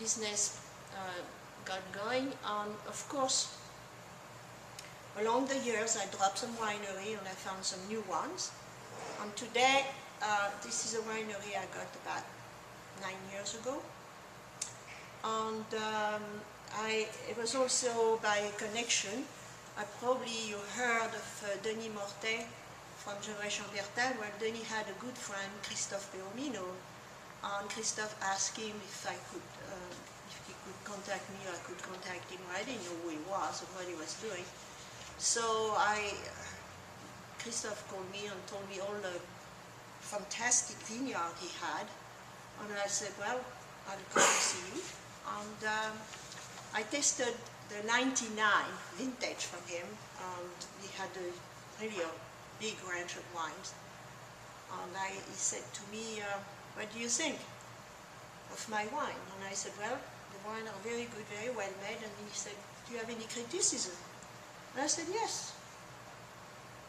business got going. And of course, along the years, I dropped some winery and I found some new ones. And today, this is a winery I got about 9 years ago. And it was also by connection. You heard of Denis Mortet from Generation Bertin. Well, Denis had a good friend, Christophe Perrot-Minot, and Christophe asked him if he could contact me, or I could contact him. I didn't know who he was or what he was doing. So Christophe called me and told me all the fantastic vineyard he had. And I said, well, I'll come and see you. And I tasted the 99 vintage from him, and he had really a big range of wines. And he said to me, what do you think of my wine? And I said, well, the wine are very good, very well made. And he said, do you have any criticism? And I said, yes.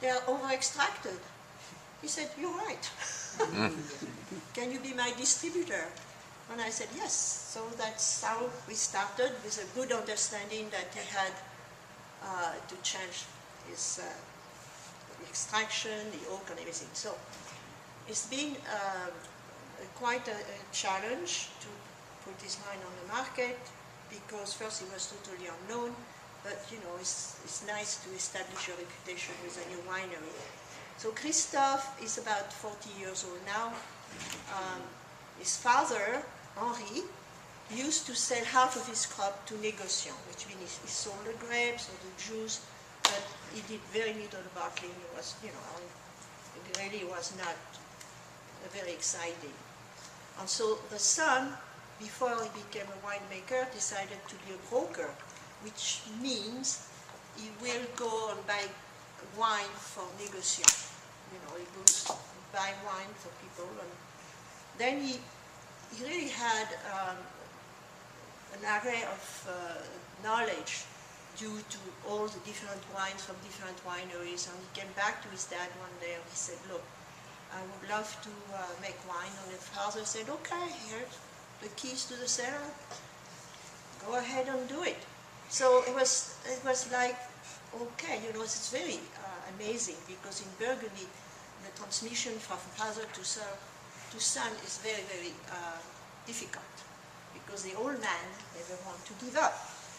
They are over-extracted. He said, you're right. Can you be my distributor? And I said, yes. So that's how we started, with a good understanding that he had to change his extraction, the oak and everything. So it's been quite a challenge to put this wine on the market, because first it was totally unknown, but you know, it's nice to establish a reputation with a new winery. So Christophe is about 40 years old now. His father, Henri, used to sell half of his crop to négociants, which means he sold the grapes or the juice, but he did very little bottling. It was, you know, it really was not very exciting. And so the son, before he became a winemaker, decided to be a broker, which means he will go and buy wine for négociants. You know, he goes buy wine for people, and then he really had an array of knowledge due to all the different wines from different wineries. And he came back to his dad one day and he said, look, I would love to make wine. And the father said, okay, here's the keys to the cellar. Go ahead and do it. So it was like, okay, you know, it's very amazing, because in Burgundy, the transmission from father to son is very, very difficult, because the old man never wants to give up.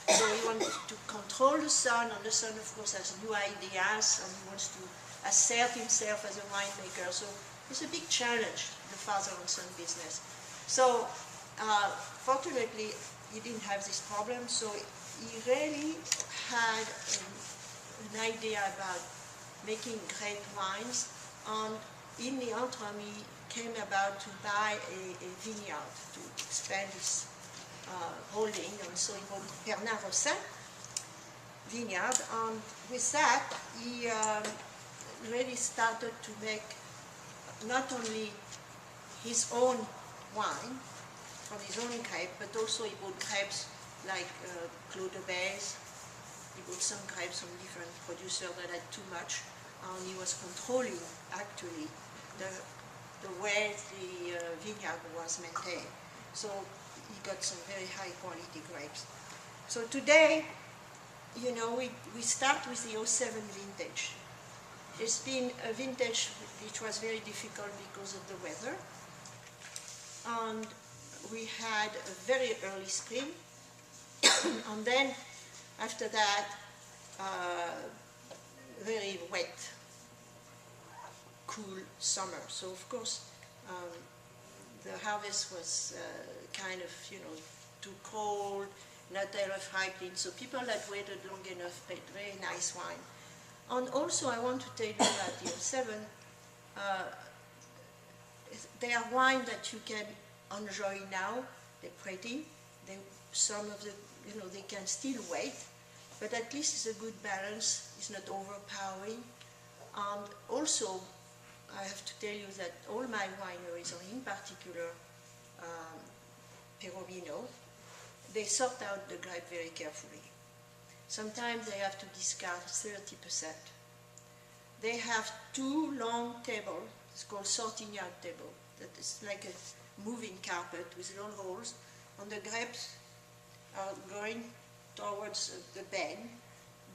So he wants to control the son, and the son, of course, has new ideas, and he wants to assert himself as a winemaker. So it's a big challenge, the father and son business. So fortunately, he didn't have this problem, so he really had an idea about making great wines, and in the interim he came about to buy a vineyard to expand his holding, and so he bought Bernard-Rossin vineyard, and with that he really started to make not only his own wine from his own grape, but also he bought grapes like Clos de Bèze. He bought some grapes from different producers that had too much, and he was controlling actually the way the vineyard was maintained. So he got some very high quality grapes. So today, you know, we start with the 07 vintage. It's been a vintage which was very difficult because of the weather. And we had a very early spring. And then, after that, very wet, cool summer. So, of course, the harvest was kind of, you know, too cold, not enough ripening. So people that waited long enough made very nice wine. And also, I want to tell you about the 07. They are wine that you can enjoy now. They're pretty. Some of the, you know, they can still wait, but at least it's a good balance. It's not overpowering. And also, I have to tell you that all my wineries, or in particular Perrot-Minot, they sort out the grape very carefully. Sometimes they have to discard 30%. They have two long tables, it's called Saunier table, that is like a moving carpet with long holes, and the grapes are going towards the bend,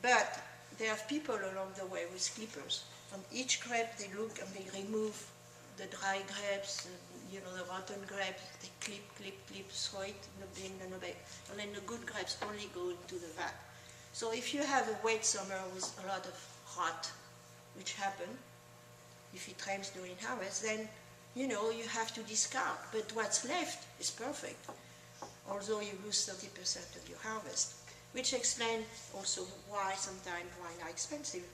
but they have people along the way with clippers. On each grape they look and they remove the dry grapes, the rotten grapes, they clip, throw it in the bin and the bag. And then the good grapes only go into the vat. So if you have a wet summer with a lot of rot, which happen if it rains during harvest, then you have to discard. But what's left is perfect, although you lose 30% of your harvest, which explains also why sometimes wine are expensive.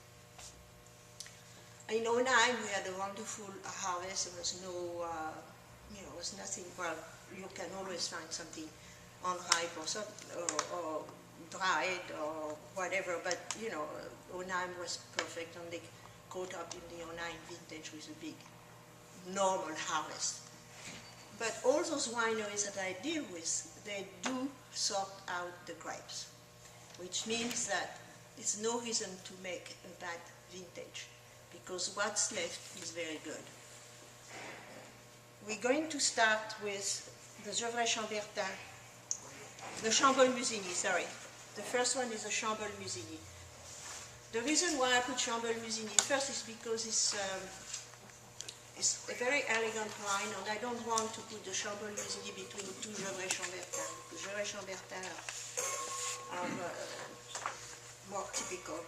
In 2009 we had a wonderful harvest. There was no, was nothing. Well, you can always find something unripe or dried or whatever, but 2009 was perfect, and they caught up in the 2009 vintage with a big normal harvest. But all those wineries that I deal with, they do sort out the grapes, which means that there's no reason to make a bad vintage, because what's left is very good. We're going to start with the Gevrey Chambertin, the Chambol Musigny, sorry. The first one is the Chambol Musigny. The reason why I put Chambol Musigny first is because it's a very elegant wine, and I don't want to put the Chambol Musigny between two Gevrey Chambertin. The Gevrey Chambertin are more typical.